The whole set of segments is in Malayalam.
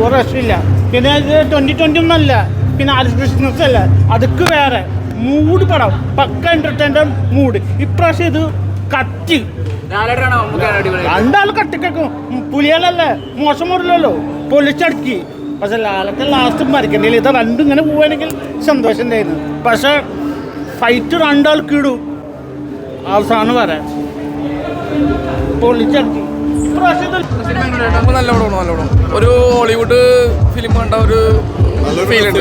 ഒരു രക്ഷയില്ല. പിന്നെ ഇത് 2020 ഒന്നല്ല, പിന്നെ ആരിസ് ക്രിസ്മസ് അല്ല, അതൊക്കെ വേറെ മൂഡ് പടം, പക്ക എൻ്റർടൈൻമെൻ്റ് മൂഡ്. ഇപ്രാവശ്യം ഇത് കത്തി രണ്ടാൾ കട്ടിക്കും. പുലിയാലല്ലേ, മോശം മുറിലല്ലോ, പൊലിച്ചടക്കി. പക്ഷെ ലാലൊക്കെ ലാസ്റ്റ് മരിക്കണ്ടില്ല. ഇത് രണ്ടും ഇങ്ങനെ പോവുകയാണെങ്കിൽ സന്തോഷം ഉണ്ടായിരുന്നു. പക്ഷെ ഫൈറ്റ് രണ്ടാൾക്ക് ഇടും അവസാനം വരെ പൊളിച്ചടക്കി. നല്ല പടമാണ്. ഒരു ഹോളിവുഡ് ഫിലിം കണ്ട ഒരു ഫീൽ ഉണ്ട്.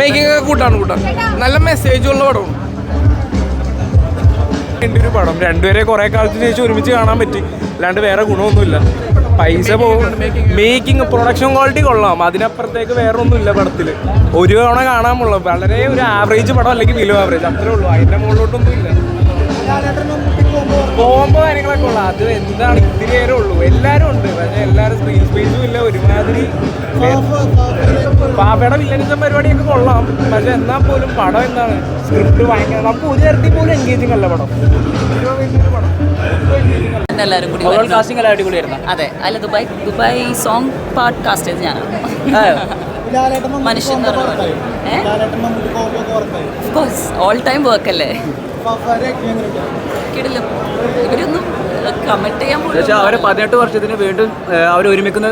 മേക്കിംഗ് കൂട്ടാണ് നല്ല മെസ്സേജുള്ള പടമാണ്. എൻ്റെ ഒരു പടം രണ്ടുപേരെ കുറേ കാലത്തിന് ശേഷം ഒരുമിച്ച് കാണാൻ പറ്റി, അല്ലാണ്ട് വേറെ ഗുണമൊന്നുമില്ല. പൈസ മേക്കിംഗ് പ്രൊഡക്ഷൻ ക്വാളിറ്റി കൊള്ളാം, അതിനപ്പുറത്തേക്ക് വേറെ ഒന്നുമില്ല പടത്തിൽ. ഒരു തവണ കാണാമുള്ള വളരെ ഒരു ആവറേജ് പടം, അല്ലെങ്കിൽ ബിലോ ആവറേജ്, അത്രേ ഉള്ളൂ. അതിൻ്റെ മുകളിലോട്ടൊന്നും ഇല്ല. കോമ്പോ കാര്യങ്ങളൊക്കെ ഉള്ളു. അത് എന്താണ്, ഇത്തിരി നേരം ഉള്ളൂ. എല്ലാവരും ഉണ്ട്, പക്ഷേ എല്ലാവരും സ്ക്രീൻ സ്പേസും ഇല്ല. ഒരുമാതിരി പാപ്പയുടെ വില്ലനിസം പരിപാടിയൊക്കെ കൊള്ളാം, പക്ഷെ എന്നാൽ പോലും പടം എന്താണ്, സ്ക്രിപ്റ്റ് ഭയങ്കര, നമുക്ക് ഒരു തരത്തിൽ പോലും എൻഗേജിങ് അല്ല പടം. എല്ലാവരും കൂടി കാസ്റ്റിംഗ് എല്ലാം അടിപൊളിയായിരുന്നു. അതെ, അല്ല ദുബായ് സോങ് പാർട്ട് കാസ്റ്റ് ചെയ്ത് ഞാനാണ്. മനുഷ്യൻ ഓഫ്കോഴ്സ് ഓൾ ടൈം വർക്ക് അല്ലേ. കിടിലും. ഇവരൊന്നും കമന്റ് ചെയ്യാൻ പോലും അവരെ 18 വർഷത്തിന് വീണ്ടും അവർ ഒരുമിക്കുന്ന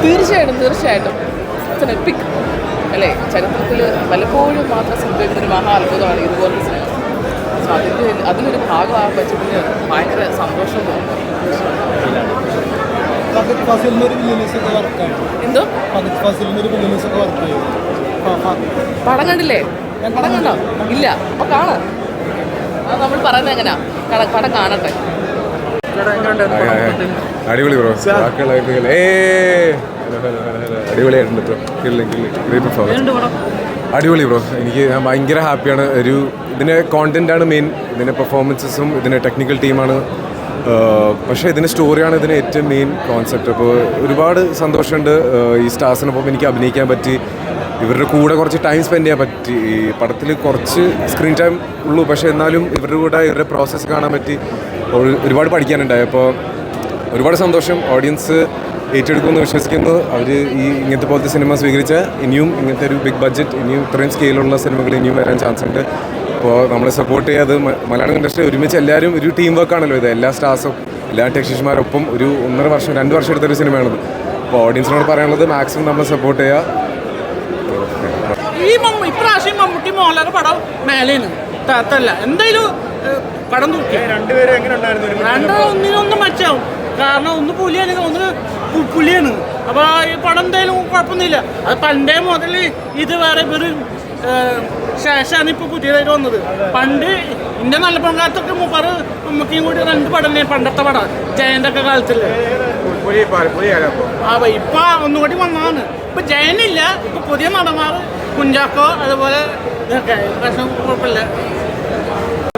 തീർച്ചയായിട്ടും എപ്പിക് അല്ലേ. ചരിത്രത്തിൽ പലപ്പോഴും മാത്രം സംഭവിക്കുന്ന ഒരു മഹാ അത്ഭുതമാണ് ഇതുപോലത്തെ സിനിമ. സോ അതിലൊരു ഭാഗമാകാൻ പറ്റുന്നതിന് ഭയങ്കര സന്തോഷം തോന്നുന്നു. എന്തോ പടം കണ്ടില്ലേ? പടം കണ്ടോ? ഇല്ല, അപ്പോൾ കാണാം. അത് നമ്മൾ പറയുന്നത് എങ്ങനെയാ, പടം കാണട്ടെ. അടിപൊളി ബ്രോ. അടിപൊളിയായിട്ടുണ്ട്. അടിപൊളി ബ്രോ. ഞാൻ ഭയങ്കര ഹാപ്പിയാണ്. ഇതിൻ്റെ കോണ്ടൻ്റാണ് മെയിൻ, ഇതിൻ്റെ പെർഫോമൻസസും ഇതിൻ്റെ ടെക്നിക്കൽ ടീമാണ്. പക്ഷേ ഇതിൻ്റെ സ്റ്റോറിയാണ് ഇതിന് ഏറ്റവും മെയിൻ കോൺസെപ്റ്റ്. അപ്പോൾ ഒരുപാട് സന്തോഷമുണ്ട് ഈ സ്റ്റാർസിനൊപ്പം എനിക്ക് അഭിനയിക്കാൻ പറ്റി, ഇവരുടെ കൂടെ കുറച്ച് ടൈം സ്പെൻഡ് ചെയ്യാൻ പറ്റി. ഈ പടത്തിൽ കുറച്ച് സ്ക്രീൻ ടൈം ഉള്ളൂ, പക്ഷേ എന്നാലും ഇവരുടെ കൂടെ ഇവരുടെ പ്രോസസ്സ് കാണാൻ പറ്റി. ഒരുപാട് പഠിക്കാനുണ്ടായി. അപ്പോൾ ഒരുപാട് സന്തോഷം. ഓഡിയൻസ് ഏറ്റെടുക്കുമെന്ന് വിശ്വസിക്കുന്നു. അവർ ഇങ്ങനത്തെ പോലത്തെ സിനിമ സ്വീകരിച്ച ഇനിയും ഇങ്ങനത്തെ ഒരു ബിഗ് ബഡ്ജറ്റ്, ഇനിയും ഇത്രയും സ്കെയിലുള്ള സിനിമകൾ ഇനിയും വരാൻ ചാൻസ് ഉണ്ട്. അപ്പോൾ നമ്മളെ സപ്പോർട്ട് ചെയ്യാതെ മലയാളം ഇൻഡസ്ട്രി ഒരുമിച്ച് എല്ലാവരും ഒരു ടീം വർക്കാണല്ലോ ഇത്. എല്ലാ സ്റ്റാർസും എല്ലാ ടെക്നീഷ്യന്മാരൊപ്പം ഒരു 1.5 വർഷം 2 വർഷം എടുത്തൊരു സിനിമയാണിത്. അപ്പോൾ ഓഡിയൻസിനോട് പറയാനുള്ളത് മാക്സിമം നമ്മൾ സപ്പോർട്ട് ചെയ്യുക. ഇപ്രാവശ്യം മമ്മൂട്ടി മോഹൻലാൽ പടം മേലെയാണ് താത്തല്ല. എന്തായാലും പടം തൂക്കി. രണ്ടുപേരും എങ്ങനെ ഉണ്ടായിരുന്നു? ഒന്നിനൊന്നും മെച്ചാവും. കാരണം ഒന്ന് പുലിയാണ്, ഒന്ന് പുലിയാണ്. അപ്പോൾ ഈ പടം എന്തായാലും കുഴപ്പമൊന്നുമില്ല. അത് പണ്ടേ മുതൽ ഇത് വേറെ ഇവര് ശേഷമാണ് ഇപ്പോൾ പുതിയതായിട്ട് വന്നത്. പണ്ട് ഇന്ത്യ നല്ല പങ്കാത്തൊക്കെ മുപ്പറ് മമ്മൂട്ടിയും കൂടി 2 പടം പണ്ടത്തെ പടം ജയൻ്റെ ഒക്കെ കാലത്തില്ലേ. ഇപ്പൊ ഒന്നുകൂടി വന്നതാണ്. ഇപ്പൊ ജയനില്ല, ഇപ്പൊ പുതിയ നടന്മാർ കുഞ്ചാക്കോ അതുപോലെ ഇതൊക്കെ. പ്രശ്നം കുഴപ്പമില്ല.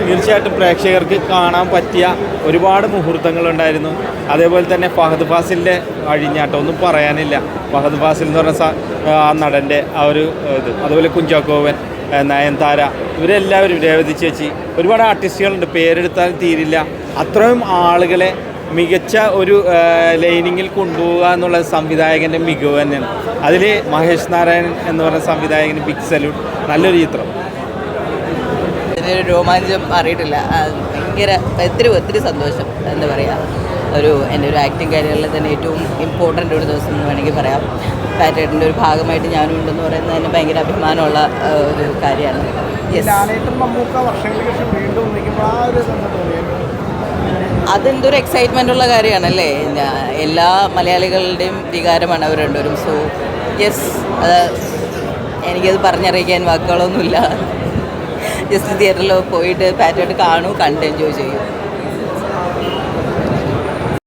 തീർച്ചയായിട്ടും പ്രേക്ഷകർക്ക് കാണാൻ പറ്റിയ ഒരുപാട് മുഹൂർത്തങ്ങളുണ്ടായിരുന്നു. അതേപോലെ തന്നെ ഫഹദ് ഫാസിലിൻ്റെ അഴിഞ്ഞാട്ടം ഒന്നും പറയാനില്ല. ഫഹദ് ഫാസിൽ എന്ന് പറഞ്ഞ ആ നടൻ്റെ ആ ഒരു ഇത്, അതുപോലെ കുഞ്ചാക്കോവൻ, നയൻതാര, ഇവരെല്ലാവരും, രേവതി ചേച്ചി, ഒരുപാട് ആർട്ടിസ്റ്റുകളുണ്ട്, പേരെടുത്താൽ തീരില്ല. അത്രയും ആളുകളെ മികച്ച ഒരു ലൈനിങ്ങിൽ കൊണ്ടുപോകുക എന്നുള്ള സംവിധായകൻ്റെ മികവ് തന്നെയാണ്. അതിൽ മഹേഷ് നാരായണൻ എന്ന് പറഞ്ഞ സംവിധായകന് ബിഗ് സല്യൂട്ട്. നല്ലൊരു ചിത്രം. ഇതിനൊരു രോമാഞ്ചം അറിയിട്ടില്ല. ഭയങ്കര ഒത്തിരി സന്തോഷം. എന്താ പറയുക, എൻ്റെ ഒരു ആക്ടിങ് കരിയറിൽ തന്നെ ഏറ്റവും ഇമ്പോർട്ടൻ്റ് ഒരു ദിവസം എന്ന് വേണമെങ്കിൽ പറയാം. പാറ്റേട്ടിൻ്റെ ഒരു ഭാഗമായിട്ട് ഞാനും ഉണ്ടെന്ന് പറയുന്നത് തന്നെ ഭയങ്കര അഭിമാനമുള്ള ഒരു കാര്യമാണ്. അതെന്തൊരു എക്സൈറ്റ്മെൻ്റ് ഉള്ള കാര്യമാണല്ലേ. എല്ലാ മലയാളികളുടെയും വികാരമാണ് അവർ രണ്ടുപേരും. സോ യെസ്, അത് എനിക്കത് പറഞ്ഞറിയിക്കാൻ വാക്കുകളൊന്നുമില്ല. ജസ്റ്റ് തിയേറ്ററിൽ പോയിട്ട് പാറ്റേട്ട് കാണൂ, കണ്ട് എൻജോയ് ചെയ്യും.